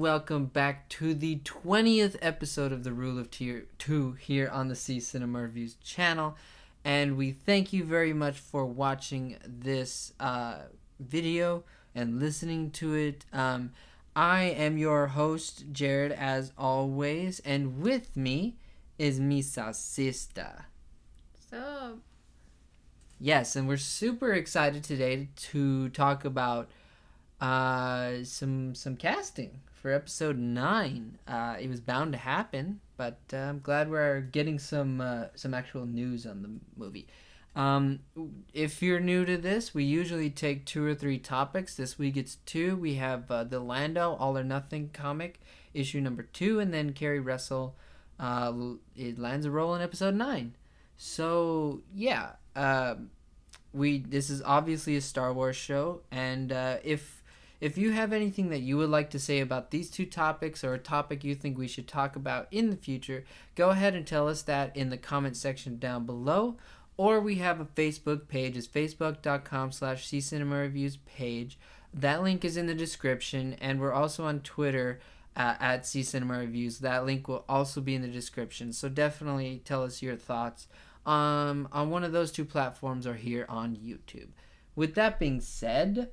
welcome back to the 20th episode of the Rule of Tier 2 here on the C Cinema Reviews channel. And we thank you very much for watching this video and listening to it. I am your host, Jared, as always, and with me is Misa Sista. What's up? Yes, and we're super excited today to talk about some casting for episode 9. It was bound to happen, but I'm glad we're getting some actual news on the movie. If you're new to this, we usually take 2 or 3 topics. This week it's 2. We have the Lando All or Nothing comic, issue number 2, and then Carrie Russell, it lands a role in episode 9. So yeah, this is obviously a Star Wars show, and if you have anything that you would like to say about these 2 topics or a topic you think we should talk about in the future, go ahead and tell us that in the comment section down below. Or we have a Facebook page. It's facebook.com/ccinemareviews page. That link is in the description, and we're also on Twitter at ccinemareviews. That link will also be in the description. So definitely tell us your thoughts on one of those 2 platforms or here on YouTube. With that being said,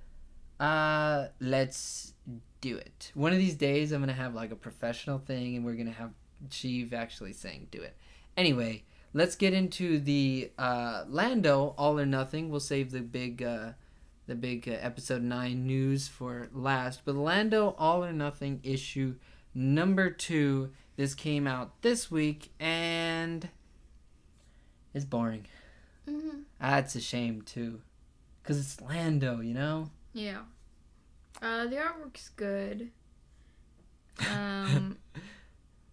let's do it. One of these days I'm gonna have like a professional thing, and we're gonna have Sheev actually saying do it. Anyway, let's get into the Lando All or Nothing. We'll save the big episode 9 news for last. But Lando All or Nothing issue number 2. This came out this week, and it's boring. That's a shame too, because it's Lando, you know. Yeah. The artwork's good.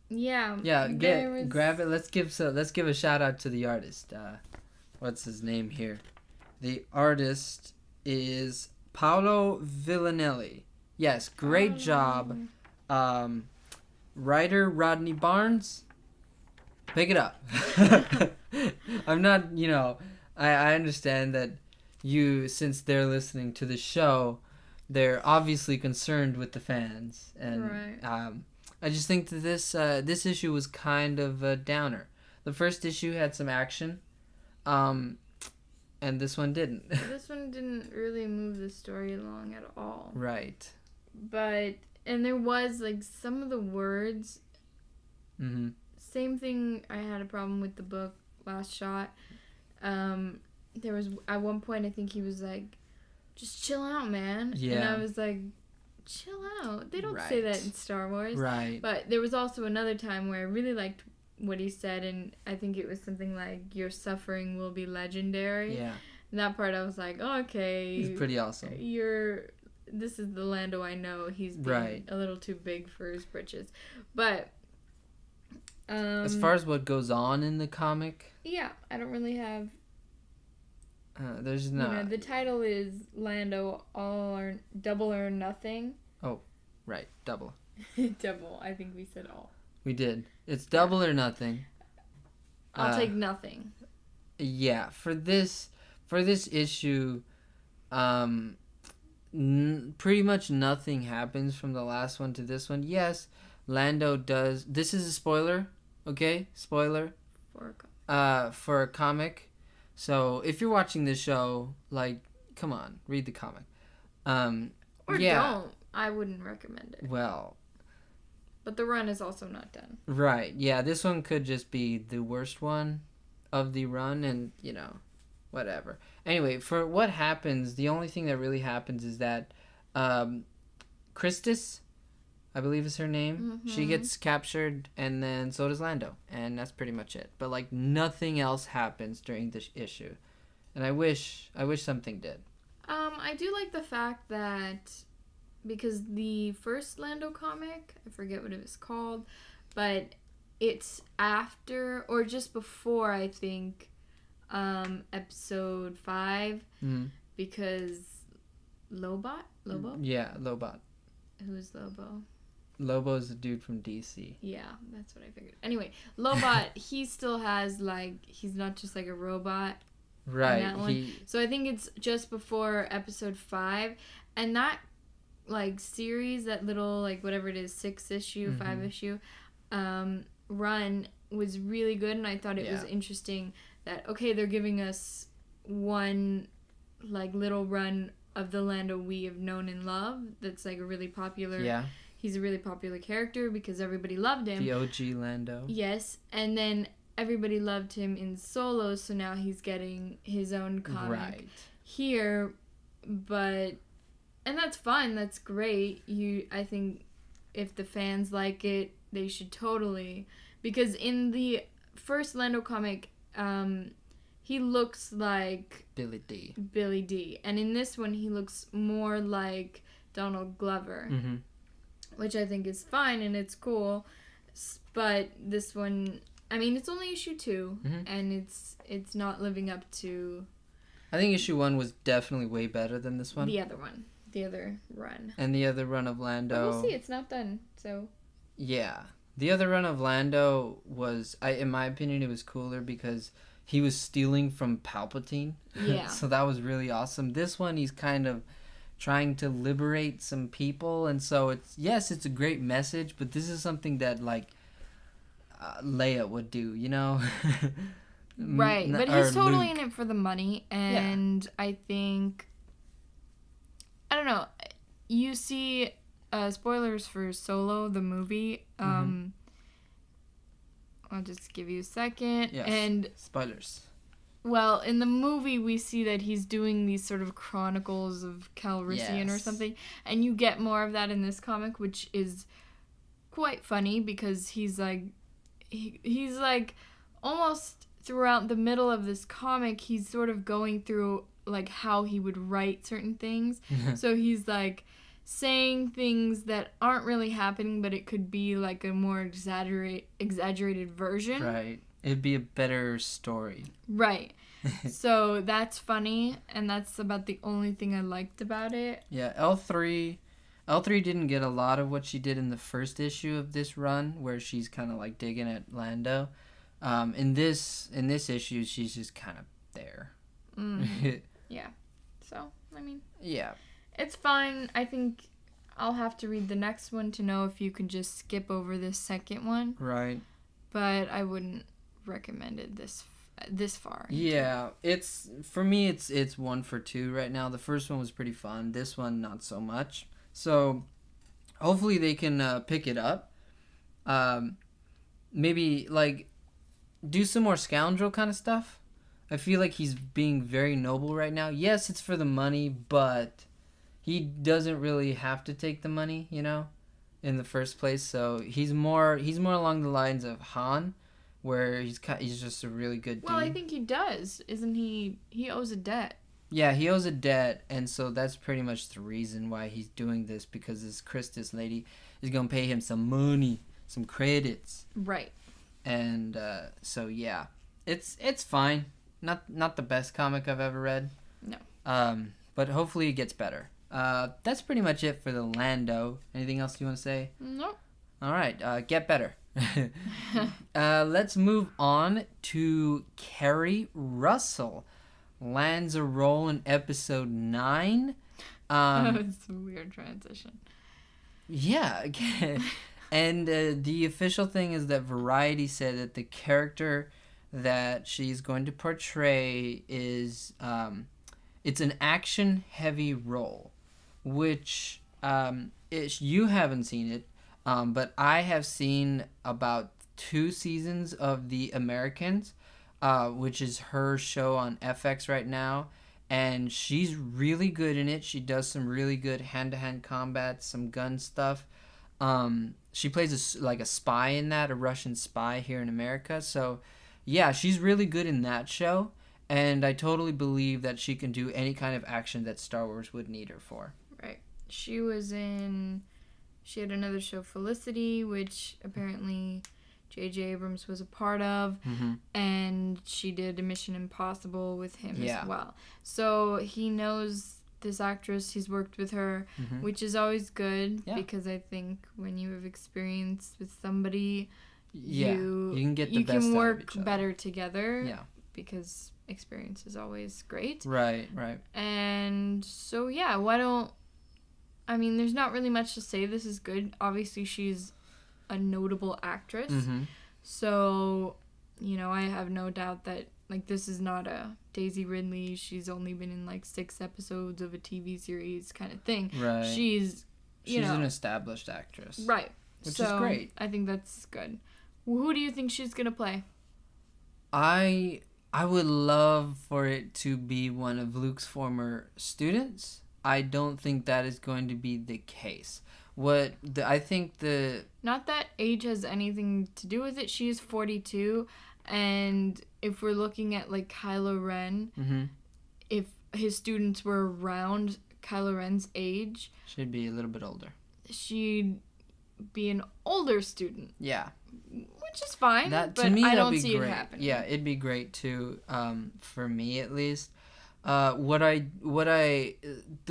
Yeah. Yeah, grab it. Let's give a shout out to the artist. What's his name here? The artist is Paolo Villanelli. Yes, great job. Writer Rodney Barnes. Pick it up. I'm not, I understand that since they're listening to the show, they're obviously concerned with the fans, and right. I just think that this issue was kind of a downer. The first issue had some action, and this one didn't. This one didn't really move the story along at all. Right. And there was like some of the words. Mm-hmm. Same thing. I had a problem with the book Last Shot. There was at one point I think he was like, "Just chill out, man." Yeah. And I was like, chill out. They don't say that in Star Wars. Right. But there was also another time where I really liked what he said, and I think it was something like, "Your suffering will be legendary." Yeah. And that part I was like, oh, okay. It's pretty awesome. This is the Lando I know. He's being a little too big for his britches. But as far as what goes on in the comic, yeah, I don't really have. There's not. The title is Lando Double or Nothing. Oh, right, double. Double. I think we said all. We did. It's double or nothing. I'll take nothing. Yeah, for this issue, pretty much nothing happens from the last one to this one. Yes, Lando does. This is a spoiler, okay? Spoiler. For a comic. So if you're watching this show, like, come on, read the comic. Or don't. I wouldn't recommend it. Well. But the run is also not done. Right. Yeah, this one could just be the worst one of the run, and, whatever. Anyway, for what happens, the only thing that really happens is that Christus, I believe is her name, she gets captured, and then so does Lando, and that's pretty much it. But like nothing else happens during this issue, and I wish something did. I do like the fact that because the first Lando comic, I forget what it was called, but it's after or just before, I think, episode 5, because Lobo? Yeah, Lobot. Who's Lobo? Lobo's the dude from DC. Yeah, that's what I figured. Anyway, Lobot, he still has, he's not just like a robot. Right. So I think it's just before episode 5. And that like series, that little like whatever it is, 6-issue, 5-issue run was really good, and I thought it was interesting that okay, they're giving us one like little run of the Lando we have known and loved. That's like a really popular. Yeah. He's a really popular character because everybody loved him. The OG Lando. Yes, and then everybody loved him in Solo, so now he's getting his own comic here, and that's fine. That's great. I think if the fans like it, they should totally, because in the first Lando comic, he looks like Billy D. And in this one, he looks more like Donald Glover, which I think is fine and it's cool. But this one, I mean, it's only issue 2, and it's not living up to. I think issue 1 was definitely way better than this one. The other run. And the other run of Lando. But we'll see. It's not done, so. Yeah, the other run of Lando was, in my opinion, it was cooler because he was stealing from Palpatine. Yeah. So that was really awesome. This one, he's kind of trying to liberate some people, and so it's a great message, but this is something that like Leia would do, you know. Right, but he's totally in it for the money, and I think, I don't know, you see spoilers for Solo the movie. I'll just give you a second. Yes. And spoilers. Well, in the movie, we see that he's doing these sort of chronicles of Calrissian or something, and you get more of that in this comic, which is quite funny because he's like almost throughout the middle of this comic, he's sort of going through like how he would write certain things. So he's like saying things that aren't really happening, but it could be like a more exaggerated version. Right. It'd be a better story. Right. So that's funny, and that's about the only thing I liked about it. Yeah, L3 didn't get a lot of what she did in the first issue of this run, where she's kind of like digging at Lando. In this issue, she's just kind of there. Yeah. So, I mean. Yeah. It's fine. I think I'll have to read the next one to know if you can just skip over this second one. Right. But I wouldn't recommend it this far. Yeah, for me it's 1 for 2 right now. The first one was pretty fun. This one not so much. So hopefully they can pick it up. Maybe like do some more scoundrel kind of stuff. I feel like he's being very noble right now. Yes, it's for the money, but he doesn't really have to take the money, you know, in the first place. So he's more along the lines of Han, where he's just a really good dude. Well, I think he does. Isn't he? He owes a debt. Yeah, he owes a debt, and so that's pretty much the reason why he's doing this, because this Christus lady is going to pay him some money, some credits. Right. And so yeah, it's fine. Not the best comic I've ever read. No. But hopefully it gets better. That's pretty much it for the Lando. Anything else you want to say? Nope. All right, get better. Let's move on to Kerry Russell. Lands a role in episode 9. It's a weird transition. Yeah. And the official thing is that Variety said that the character that she's going to portray is it's an action heavy role, which you haven't seen it, but I have seen about 2 seasons of The Americans, which is her show on FX right now, and she's really good in it. She does some really good hand-to-hand combat, some gun stuff. She plays a spy in that, a Russian spy here in America. So, yeah, she's really good in that show, and I totally believe that she can do any kind of action that Star Wars would need her for. Right. She had another show, Felicity, which apparently J.J. Abrams was a part of, and she did a Mission Impossible with him as well. So he knows this actress, he's worked with her, which is always good, because I think when you have experience with somebody, you can get the best work out of each other. Better together. Yeah. Because experience is always great. Right. And so, yeah, why don't I mean, there's not really much to say. This is good. Obviously, she's a notable actress. Mm-hmm. So, I have no doubt that, like, this is not a Daisy Ridley. She's only been in, like, 6 episodes of a TV series kind of thing. Right. She's an established actress. Right. Which is great. I think that's good. Who do you think she's going to play? I would love for it to be one of Luke's former students. I don't think that is going to be the case. I think the... Not that age has anything to do with it. She is 42, and if we're looking at, like, Kylo Ren, mm-hmm. if his students were around Kylo Ren's age... She'd be a little bit older. She'd be an older student. Yeah. Which is fine, to but me, I don't be see great. it happening. Yeah, it'd be great too, for me at least. The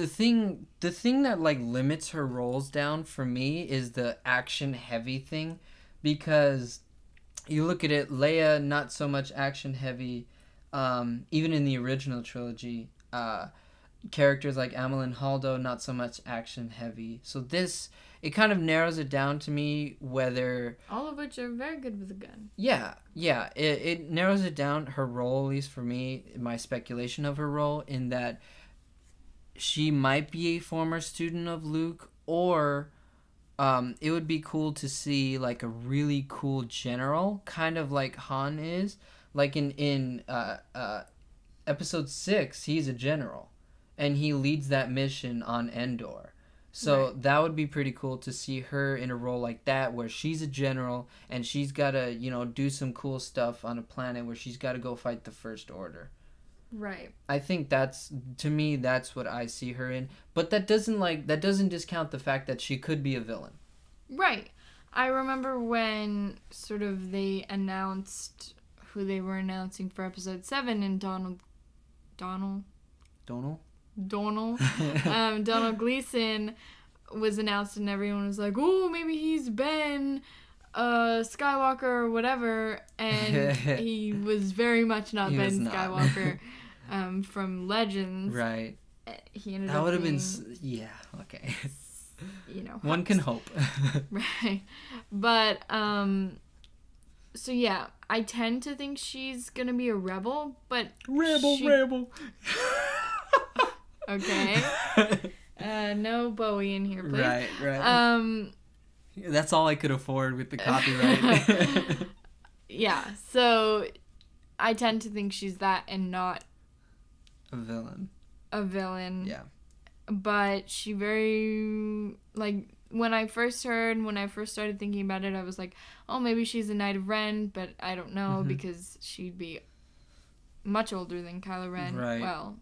thing that, like, limits her roles down for me is the action heavy thing, because you look at it, Leia, not so much action heavy, even in the original trilogy, characters like Amilyn Holdo, not so much action heavy. So it kind of narrows it down to me whether... All of which are very good with a gun. Yeah. It narrows it down, her role, at least for me, my speculation of her role, in that she might be a former student of Luke, or it would be cool to see, like, a really cool general, kind of like Han is. Like in episode 6, he's a general, and he leads that mission on Endor. So right. That would be pretty cool to see her in a role like that, where she's a general and she's got to, do some cool stuff on a planet where she's got to go fight the First Order. Right. I think that's what I see her in. But that doesn't discount the fact that she could be a villain. Right. I remember when sort of they announced who they were announcing for episode 7, and Donald Gleason was announced, and everyone was like, oh, maybe he's Ben Skywalker or whatever, and he was very much not Ben Skywalker from Legends. Right. He ended that up would have being, been... Yeah, okay. One can hope. Right. But, so yeah, I tend to think she's gonna be a rebel, but... Rebel. Okay. No Bowie in here, please. Right. That's all I could afford with the copyright. Yeah, so I tend to think she's that and not a villain. Yeah. But she very, like, when I first started thinking about it, I was like, oh, maybe she's a Knight of Ren, but I don't know, because she'd be much older than Kylo Ren. Right. Well,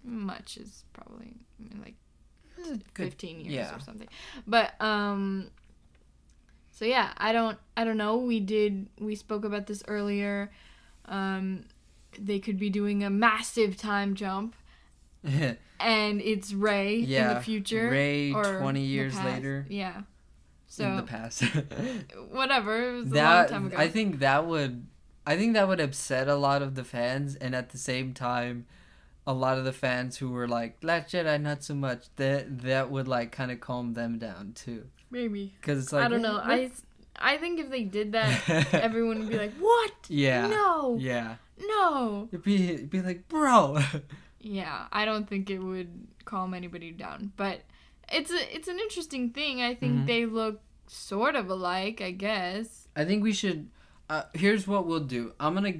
much is probably, like, 15 years yeah. or something. But, so yeah, I don't know. We spoke about this earlier. They could be doing a massive time jump. And it's Rey in the future. Rey 20 years later. Yeah. So in the past. Whatever. It was a long time ago. I think that would upset a lot of the fans, and at the same time, a lot of the fans who were like, Last Jedi, not so much, that would, like, kind of calm them down too. Maybe. Because it's like, I don't know. I think if they did that, everyone would be like, what? Yeah. No. Yeah. No. It'd be like, bro. Yeah, I don't think it would calm anybody down, but it's an interesting thing. I think they look sort of alike, I guess. I think we should. Here's what we'll do. I'm gonna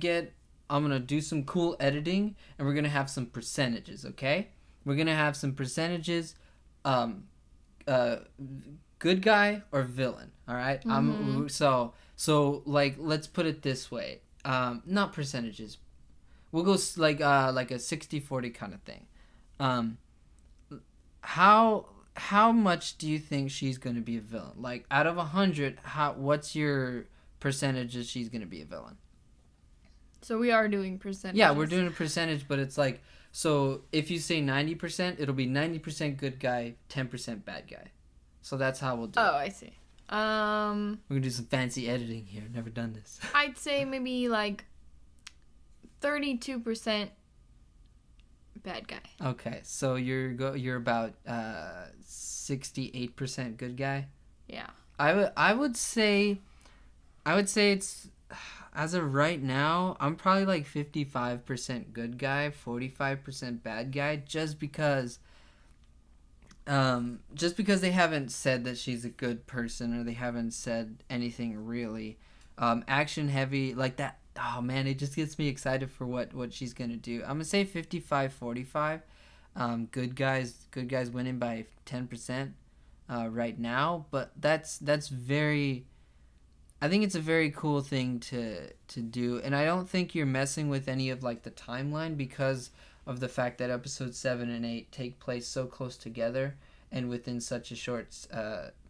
do some cool editing, and we're gonna have some percentages. Okay, we're gonna have some percentages. Good guy or villain. All right. So like, let's put it this way. Not percentages. We'll go like a 60-40 kind of thing. How much do you think she's going to be a villain? Like, out of 100, what's your percentage that she's going to be a villain? So we are doing percentages. Yeah, we're doing a percentage, but it's like, so if you say 90%, it'll be 90% good guy, 10% bad guy. So that's how we'll do it. Oh, I see. We're going to do some fancy editing here. Never done this. I'd say maybe like 32% bad guy. Okay, so you're about 68% good guy. Yeah. I would say it's, as of right now, I'm probably like 55% good guy, 45% bad guy, just because they haven't said that she's a good person, or they haven't said anything really action heavy like that. Oh man, it just gets me excited for what she's gonna do. I'm gonna say 55-45. Good guys winning by 10% right now, but that's very. I think it's a very cool thing to do, and I don't think you're messing with any of like the timeline, because of the fact that episodes 7 and 8 take place so close together and within such a short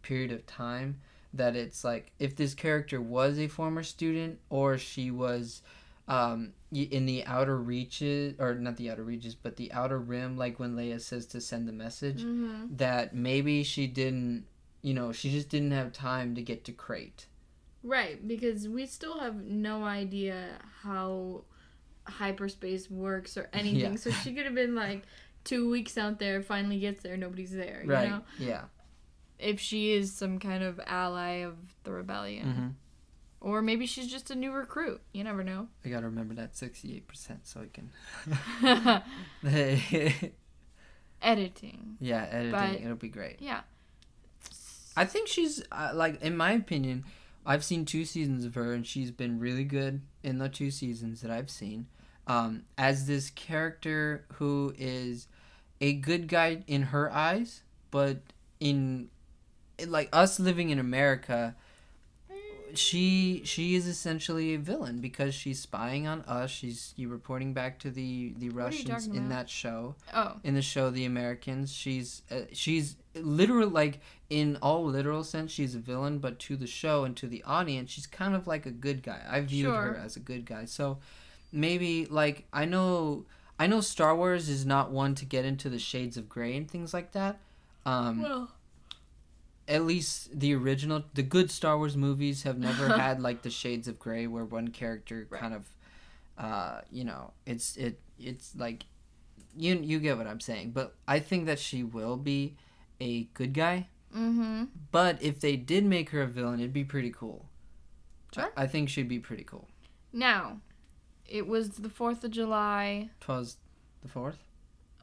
period of time, that it's like, if this character was a former student, or she was in the outer reaches, or not the outer reaches, but the outer rim, like when Leia says to send the message, that maybe she didn't, she just didn't have time to get to Crate. Right, because we still have no idea how hyperspace works or anything. Yeah. So she could have been like 2 weeks out there, finally gets there, nobody's there. Right. You know? Yeah. If she is some kind of ally of the rebellion. Or maybe she's just a new recruit. You never know. I gotta remember that 68% so I can. Editing. Yeah, editing. But, it'll be great. Yeah. I think she's like, in my opinion, I've seen 2 seasons of her, and she's been really good in the 2 seasons that I've seen. As this character who is a good guy in her eyes, but in like us living in America, she is essentially a villain, because she's spying on us. She's reporting back to the Russians in that show. Oh. In the show The Americans, she's literal, like in all literal sense, she's a villain, but to the show and to the audience, she's kind of like a good guy. I viewed her as a good guy. So maybe, like, I know Star Wars is not one to get into the shades of gray and things like that. Well, at least the good Star Wars movies have never had like the shades of gray, where one character kind of, it's like, you get what I'm saying. But I think that she will be a good guy. But if they did make her a villain, it'd be pretty cool. Sure. I think she'd be pretty cool. Now, it was the 4th of July. 'Twas the 4th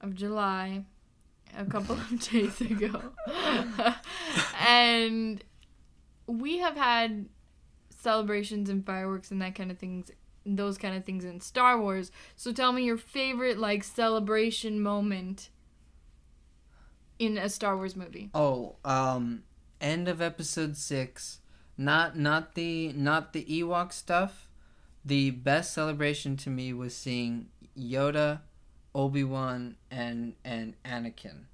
of July, a couple of days ago. And we have had celebrations and fireworks and those kind of things in Star Wars. So tell me your favorite, like, celebration moment in a Star Wars movie. Oh, end of episode 6. Not the Ewok stuff. The best celebration to me was seeing Yoda, Obi-Wan, and Anakin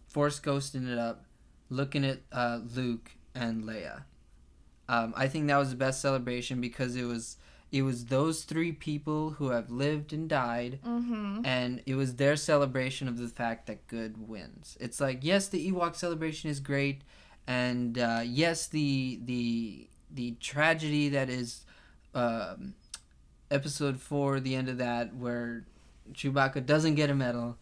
Force ghosting it up, looking at Luke and Leia. I think that was the best celebration, because it was those 3 people who have lived and died, and it was their celebration of the fact that good wins. It's like, yes, the Ewok celebration is great, and yes, the tragedy that is episode 4, the end of that, where Chewbacca doesn't get a medal.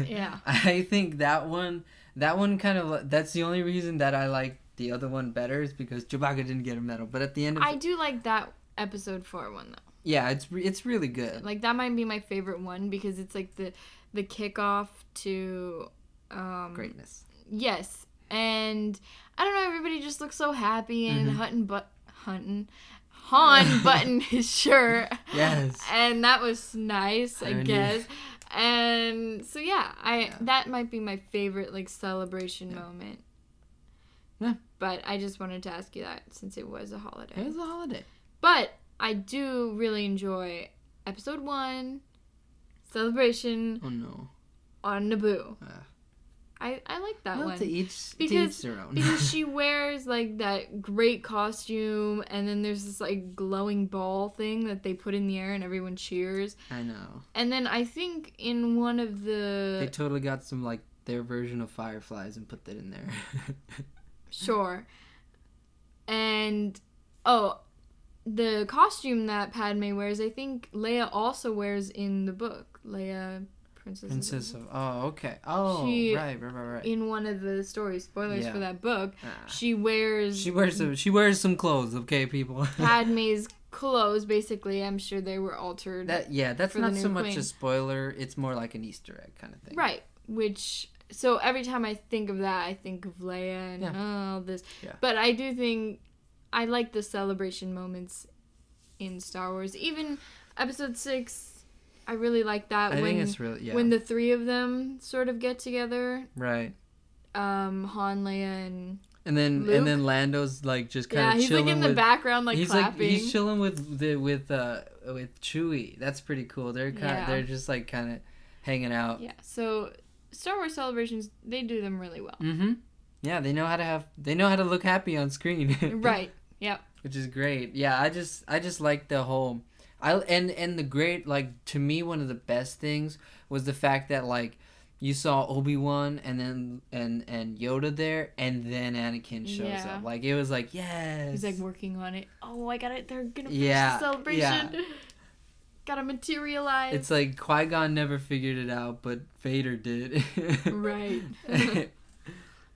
Yeah. I think that one kind of, that's the only reason that I like the other one better, is because Chewbacca didn't get a medal. But at the end of I do like that episode 4 one, though. Yeah, it's really good. Like, that might be my favorite one, because it's like the kickoff to greatness. Yes. And I don't know, everybody just looks so happy, and Han buttoned his shirt. Yes. And that was nice, I guess. And so that might be my favorite, like, celebration moment. Yeah. But I just wanted to ask you that, since it was a holiday. It was a holiday. But I do really enjoy episode 1, celebration. Oh no. On Naboo. I like that one. To each their own. Because she wears, like, that great costume, and then there's this, like, glowing ball thing that they put in the air and everyone cheers. I know. And then I think in one of the... They totally got some, like, their version of Fireflies and put that in there. Sure. And, the costume that Padme wears, I think Leia also wears in the book. Leia Princess of... Oh, okay. Oh, right. In one of the stories, spoilers for that book, she wears some clothes, okay, people? Padme's clothes, basically. I'm sure they were altered. That's not so much a spoiler. It's more like an Easter egg kind of thing. Right. So every time I think of that, I think of Leia and all this. Yeah. But I do think I like the celebration moments in Star Wars. Even Episode 6... I really like that when the three of them sort of get together. Right. Han, Leia, and then Luke. And then Lando's like just kind of he's chilling like in the background, like clapping. He's chilling with Chewie. That's pretty cool. They're they're just like kind of hanging out. Yeah. So Star Wars celebrations, they do them really well. Mm-hmm. Yeah, they know how to look happy on screen. Right. Yep. Which is great. Yeah, I just like the whole. And the great, like, to me, one of the best things was the fact that, like, you saw Obi-Wan and then and Yoda there, and then Anakin shows up. Like, it was like, yes. He's like working on it. Oh, I got it. They're gonna finish the celebration. Yeah. Gotta materialize. It's like Qui-Gon never figured it out, but Vader did. Right.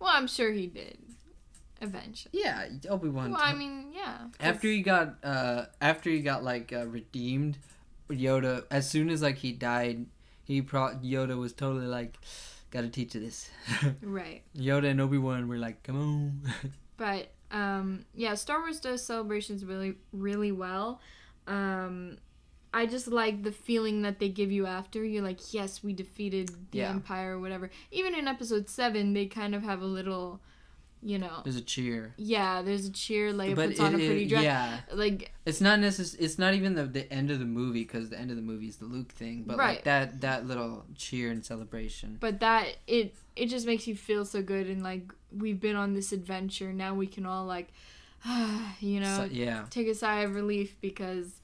Well, I'm sure he did. Eventually. Yeah, Obi-Wan. Well, I mean, yeah. After he got like redeemed, Yoda, as soon as like he died, Yoda was totally like, gotta teach you this. Right. Yoda and Obi-Wan were like, come on. But yeah, Star Wars does celebrations really, really well. I just like the feeling that they give you after. You're like, yes, we defeated the Empire or whatever. Even in Episode 7, they kind of have a little... there's a cheer. Yeah, there's a cheer. Leia puts on a pretty dress. Yeah, like it's not It's not even the end of the movie, because the end of the movie is the Luke thing. But like that little cheer and celebration. But it just makes you feel so good, and like we've been on this adventure. Now we can all like, take a sigh of relief because,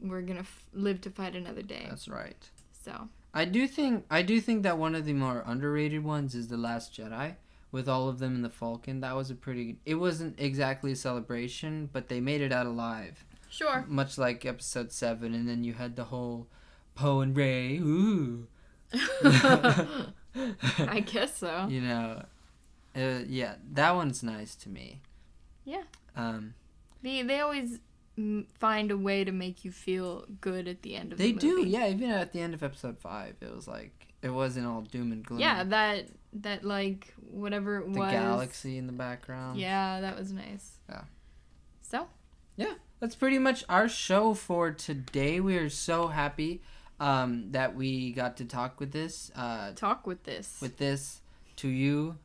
we're gonna live to fight another day. That's right. So I do think that one of the more underrated ones is The Last Jedi. With all of them in the Falcon, that was it wasn't exactly a celebration, but they made it out alive. Sure. Much like Episode 7, and then you had the whole Poe and Rey, ooh. I guess so. Yeah, that one's nice to me. Yeah. They always find a way to make you feel good at the end of the movie. They do, yeah. Even at the end of Episode 5, it was like, it wasn't all doom and gloom. Yeah, that like, whatever it was. The galaxy in the background. Yeah, that was nice. Yeah. So? Yeah, that's pretty much our show for today. We are so happy that we got to talk with this. With this to you.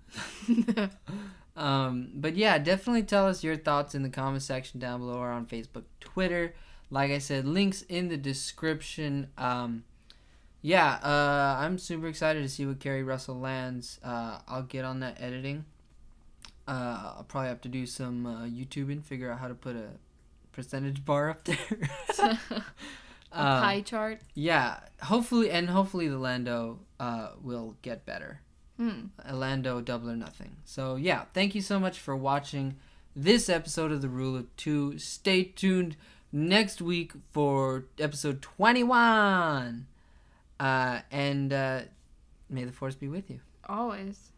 But yeah, definitely tell us your thoughts in the comment section down below or on Facebook, Twitter. Like I said, links in the description. I'm super excited to see what Keri Russell lands. I'll get on that editing. I'll probably have to do some YouTubing, figure out how to put a percentage bar up there. A pie chart. Yeah, hopefully the Lando will get better. A Lando Double or Nothing. So yeah, thank you so much for watching this episode of The Rule of Two. Stay tuned next week for episode 21. And may the Force be with you. Always.